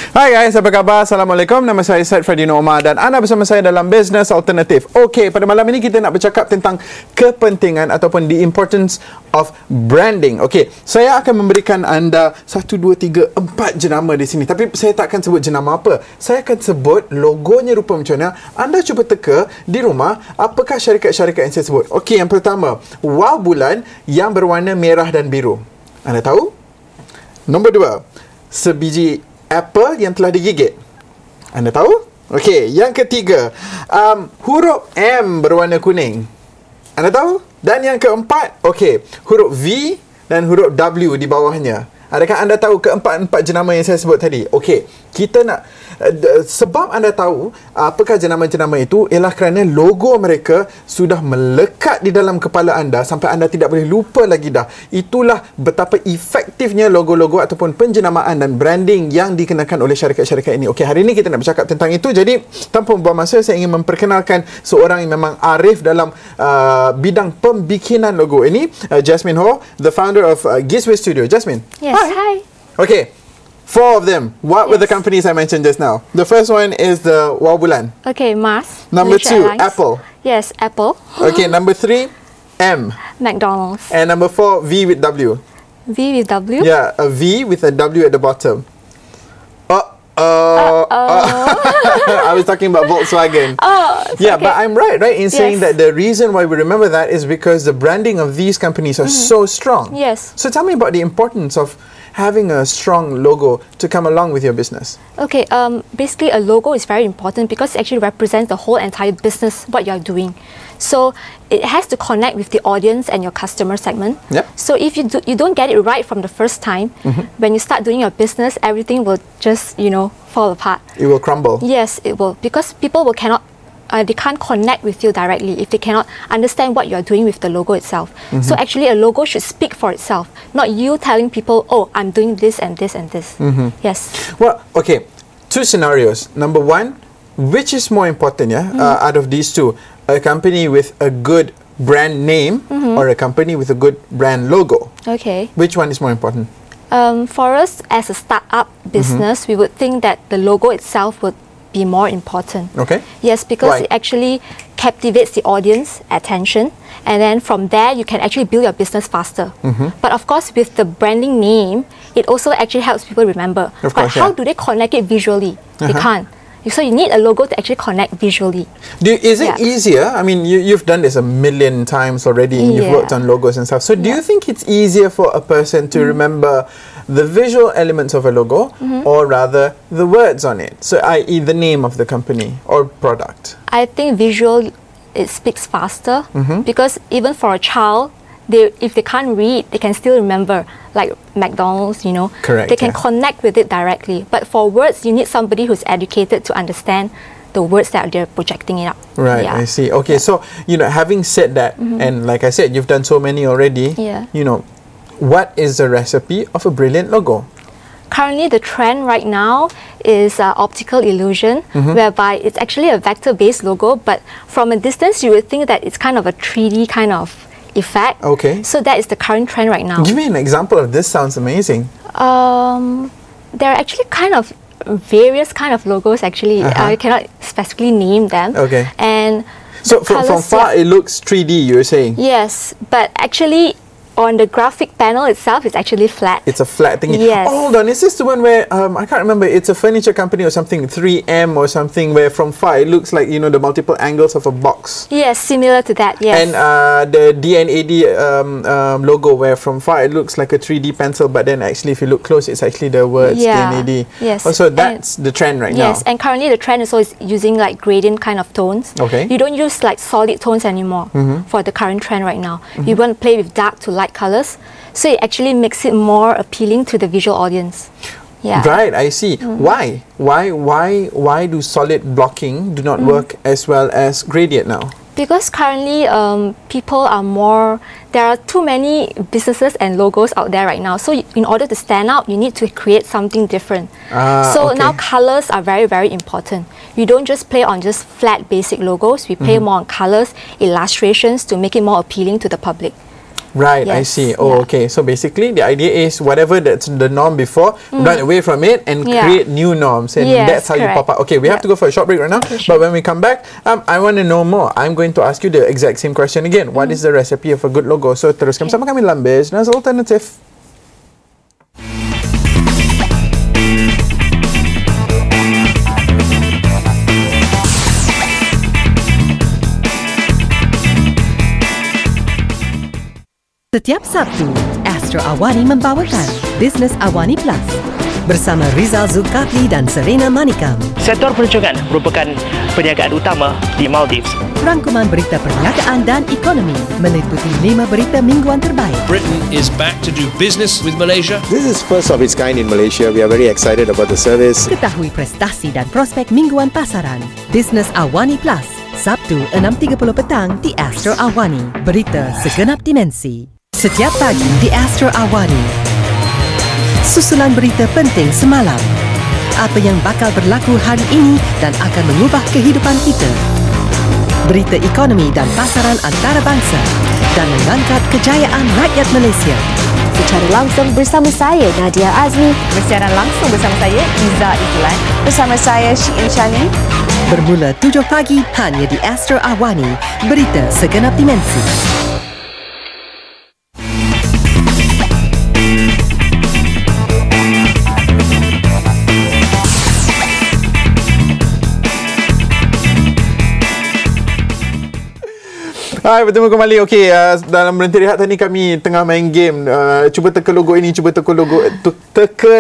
Hai guys, apa khabar? Assalamualaikum. Nama saya Syed Fredino Omar dan anda bersama saya dalam Bisnes Alternatif. Okey, pada malam ini kita nak bercakap tentang kepentingan ataupun the importance of branding. Okey, saya akan memberikan anda 1, 2, 3, 4 jenama di sini. Tapi saya tak akan sebut jenama apa. Saya akan sebut logonya rupa macam mana. Anda cuba teka di rumah apakah syarikat-syarikat yang saya sebut. Okey, yang pertama, wow bulan yang berwarna merah dan biru. Anda tahu? Nombor 2, sebiji apple yang telah digigit. Anda tahu? Okey, yang ketiga, huruf M berwarna kuning. Anda tahu? Dan yang keempat, okey, huruf V dan huruf W di bawahnya. Adakah anda tahu keempat-empat jenama yang saya sebut tadi? Okey, kita nak sebab anda tahu apakah jenama-jenama itu ialah kerana logo mereka sudah melekat di dalam kepala anda sampai anda tidak boleh lupa lagi dah. Itulah betapa efektifnya logo-logo ataupun penjenamaan dan branding yang dikenakan oleh syarikat-syarikat ini. Okey, hari ini kita nak bercakap tentang itu. Jadi, tanpa membuang masa, saya ingin memperkenalkan seorang yang memang arif dalam bidang pembikinan logo. Ini Jasmine Hor, the founder of Gizwiz Studio. Jasmine. Yes, hi. Okay, 4 of them. What were the companies I mentioned just now? The first one is the Wow Bulan. Okay, Mars. Number Malaysia 2, Airlines. Apple. Yes, Apple. Okay, number 3, M. McDonald's. And number 4, V with W. V with W. Yeah, a V with a W at the bottom. I was talking about Volkswagen. Oh, yeah, okay. but I'm right in saying Yes. that the reason why we remember that is because the branding of these companies are so strong. Yes. So tell me about the importance of having a strong logo to come along with your business. Okay, basically a logo is very important because it actually represents the whole entire business, what you're doing. So it has to connect with the audience and your customer segment. Yep. So if you don't get it right from the first time, when you start doing your business, everything will just, fall apart. It will crumble. Yes, it will, because people they can't connect with you directly if they cannot understand what you're doing with the logo itself. So actually a logo should speak for itself, not you telling people, oh, I'm doing this and this and this. Yes. Well, okay, 2 scenarios. Number 1, which is more important out of these two? A company with a good brand name or a company with a good brand logo? Okay. Which one is more important? For us as a startup business, we would think that the logo itself would be more important. Okay. Yes, because Why? it actually captivates the audience attention, and then from there you can actually build your business faster. But of course, with the branding name, it also actually helps people remember. Of but course, how yeah. do they connect it visually? They can't. So you need a logo to actually connect visually. Is it easier? I mean, you've done this a million times already and you've worked on logos and stuff. So do you think it's easier for a person to remember the visual elements of a logo or rather the words on it? So i.e. the name of the company or product? I think visual, it speaks faster because even for a child, if they can't read, they can still remember, like McDonald's, Correct, they can yeah. connect with it directly. But for words, you need somebody who's educated to understand the words that they're projecting it up. Right, I see. Okay, so, having said that, and like I said, you've done so many already, what is the recipe of a brilliant logo? Currently, the trend right now is optical illusion, whereby it's actually a vector-based logo, but from a distance, you would think that it's kind of a 3D kind of effect. Okay. So that is the current trend right now. Give me an example of this. Sounds amazing. There are actually kind of various kind of logos actually. I cannot specifically name them. Okay. And So from far it looks 3D, you're saying? Yes, but actually on the graphic panel itself, it's actually flat. It's a flat thing. Yes. Oh, hold on. Is this the one where, I can't remember, it's a furniture company or something, 3M or something, where from far it looks like, the multiple angles of a box. Yes, similar to that, yes. And the DNAD logo, where from far it looks like a 3D pencil, but then actually if you look close, it's actually the words DNAD. Yes. Oh, so that's the trend right now. Yes, and currently the trend is always using like gradient kind of tones. Okay. You don't use like solid tones anymore for the current trend right now. You want to play with dark to light colors. So it actually makes it more appealing to the visual audience. Yeah. Right, I see. Why? Why do solid blocking do not work as well as gradient now? Because currently people are more, there are too many businesses and logos out there right now. So in order to stand out, you need to create something different. So now colors are very, very important. We don't just play on just flat basic logos. We play more on colors, illustrations to make it more appealing to the public. Right, I see. Oh, okay. So basically, the idea is whatever that's the norm before, run away from it and create new norms, and that's how you pop up. Okay, we have to go for a short break right now. But when we come back, I want to know more. I'm going to ask you the exact same question again. What is the recipe of a good logo? So teruskan bersama kami dalam Business Alternatif. Setiap Sabtu, Astro Awani membawakan Bisnes Awani Plus bersama Rizal Zulkifli dan Serena Manikam. Sektor pelancongan merupakan perniagaan utama di Maldives. Rangkuman berita perniagaan dan ekonomi meliputi 5 berita mingguan terbaik. Britain is back to do business with Malaysia. This is first of its kind in Malaysia. We are very excited about the service. Ketahui prestasi dan prospek mingguan pasaran. Bisnes Awani Plus, Sabtu 6.30 petang di Astro Awani. Berita segenap dimensi. Setiap pagi di Astro Awani. Susulan berita penting semalam. Apa yang bakal berlaku hari ini dan akan mengubah kehidupan kita. Berita ekonomi dan pasaran antarabangsa dan mengangkat kejayaan rakyat Malaysia. Secara langsung bersama saya, Nadia Azmi. Bersiaran langsung bersama saya, Iza Izzulan. Bersama saya, Syiin Shani. Bermula 7 pagi hanya di Astro Awani. Berita segenap dimensi. Hai, bertemu kembali. Okey, dalam berhenti rehat tadi kami tengah main game. Cuba teka logo ini, cuba teka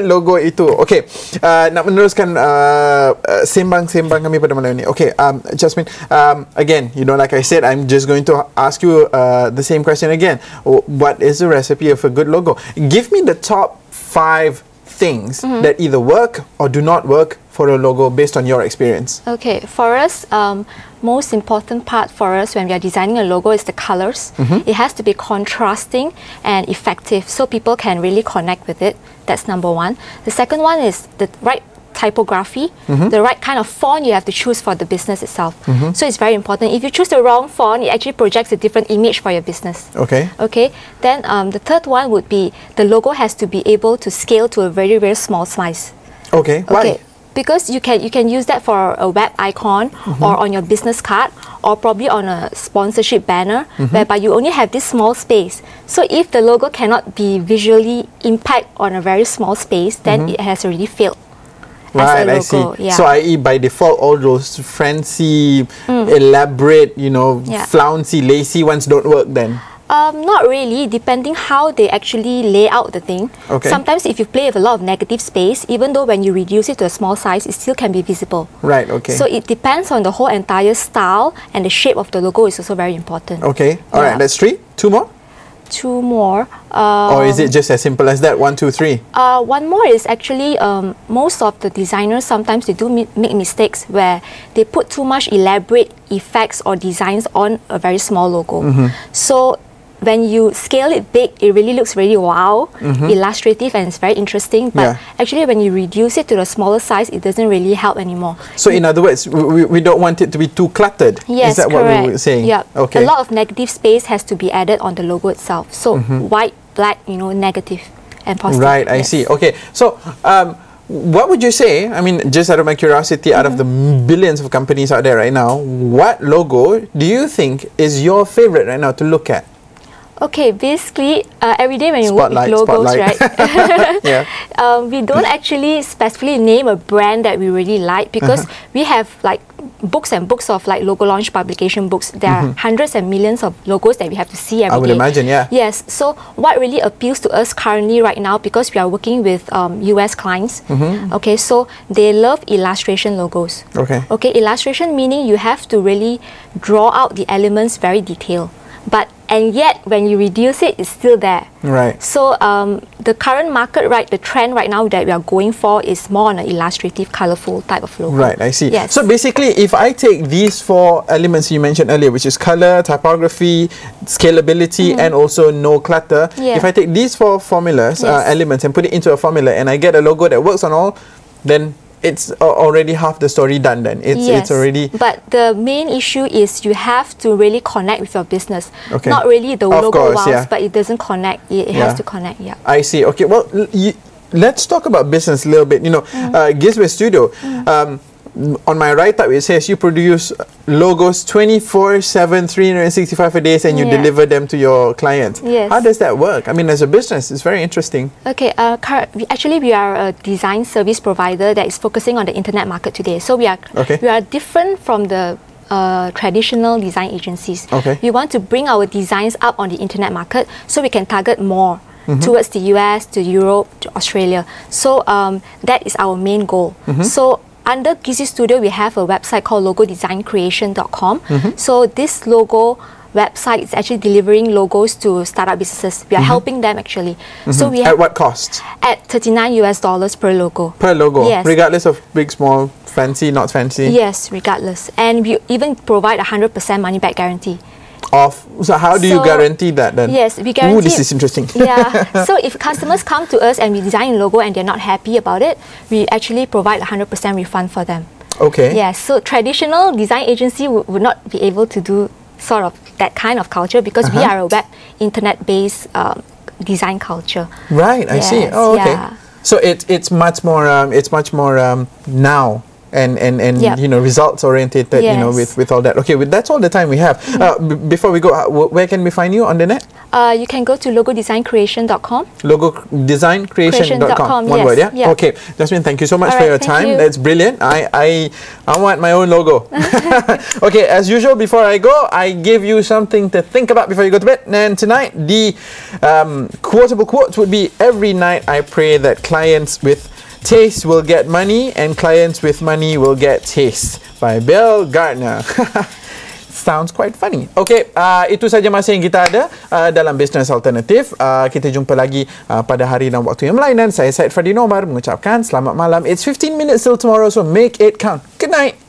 logo itu. Okey, nak meneruskan sembang-sembang kami pada malam ini. Okey, Jasmine, again, you know, like I said, I'm just going to ask you the same question again. What is the recipe of a good logo? Give me the top 5 things that either work or do not work for a logo based on your experience. Okay, for us, most important part for us when we are designing a logo is the colors. It has to be contrasting and effective so people can really connect with it. That's number one. The second one is the right typography, the right kind of font you have to choose for the business itself. So it's very important. If you choose the wrong font, it actually projects a different image for your business. Okay. Okay. Then the third one would be the logo has to be able to scale to a very, very small size. Okay. Why? Okay. Because you can use that for a web icon or on your business card or probably on a sponsorship banner whereby you only have this small space. So if the logo cannot be visually impact on a very small space, then it has already failed. Right, I see. Yeah. So, i.e., by default, all those fancy, elaborate, you know, flouncy, lacy ones don't work then? Not really, depending how they actually lay out the thing. Okay. Sometimes if you play with a lot of negative space, even though when you reduce it to a small size, it still can be visible. Right, okay. So it depends on the whole entire style, and the shape of the logo is also very important. Okay, all right, that's 3. 2 more? 2 more. Or is it just as simple as that? 1, 2, 3? One more is actually most of the designers sometimes they do make mistakes where they put too much elaborate effects or designs on a very small logo. So when you scale it big, it really looks really wow, illustrative, and it's very interesting. But actually, when you reduce it to the smaller size, it doesn't really help anymore. So in other words, we don't want it to be too cluttered. Yes, is that correct. what we were saying? Yeah. Okay. A lot of negative space has to be added on the logo itself. So white, black, you know, negative and positive. Right, I see. Okay. So what would you say, I mean, just out of my curiosity, out of the billions of companies out there right now, what logo do you think is your favorite right now to look at? Okay, basically, every day when you work with logos, right? We don't actually specifically name a brand that we really like because we have like books and books of like logo launch publication books. There are hundreds and millions of logos that we have to see every day. I would imagine, yeah. Yes. So what really appeals to us currently right now, because we are working with US clients, okay, so they love illustration logos. Okay. Okay, illustration meaning you have to really draw out the elements very detailed. And yet, when you reduce it, it's still there. Right. So the current market, right, the trend right now that we are going for is more on an illustrative, colorful type of logo. Right, I see. Yes. So basically, if I take these 4 elements you mentioned earlier, which is color, typography, scalability, and also no clutter, if I take these 4 formulas, elements, and put it into a formula, and I get a logo that works on all, then it's already half the story done then. It's already... But the main issue is you have to really connect with your business. Okay. Not really the Of logo course, wows, but it doesn't connect. It has to connect, I see. Okay, well, let's talk about business a little bit. You know, Gizwiz Studio, on my write-up, it says you produce logos 24/7, 365 a day, and you deliver them to your clients. Yes. How does that work? I mean, as a business, it's very interesting. Okay, actually, we are a design service provider that is focusing on the internet market today. So we are different from the traditional design agencies. Okay. We want to bring our designs up on the internet market so we can target more towards the US, to Europe, to Australia. So that is our main goal. So under Gizwiz Studio, we have a website called logodesigncreation.com. So this logo website is actually delivering logos to startup businesses. We are helping them actually. So we at what cost? At $39 per logo. Per logo? Yes. Regardless of big, small, fancy, not fancy? Yes, regardless. And we even provide a 100% money back guarantee. So how do you guarantee that then? Yes, we guarantee. Ooh, this is interesting. So if customers come to us and we design a logo and they're not happy about it, we actually provide a 100% refund for them. Okay. Yes, so traditional design agency would not be able to do sort of that kind of culture because we are a web internet-based design culture. Right, I see. Oh, okay. So it's much more now. And you know, results oriented, you know, with all that. Okay, that's all the time we have. Before we go, where can we find you on the net? You can go to logodesigncreation.com. Logodesigncreation.com. One word, yeah? Okay, Jasmine, thank you so much for your time. That's brilliant. I want my own logo. Okay, as usual, before I go, I give you something to think about before you go to bed. And tonight, the quotable quotes would be: every night I pray that clients with taste will get money and clients with money will get taste, by Bill Gardner. Sounds quite funny. Okay, itu saja masa yang kita ada dalam Bisnes Alternatif. Kita jumpa lagi pada hari dan waktu yang lain. Dan saya Syed Fadil Omar mengucapkan selamat malam. It's 15 minutes till tomorrow, so make it count. Good night.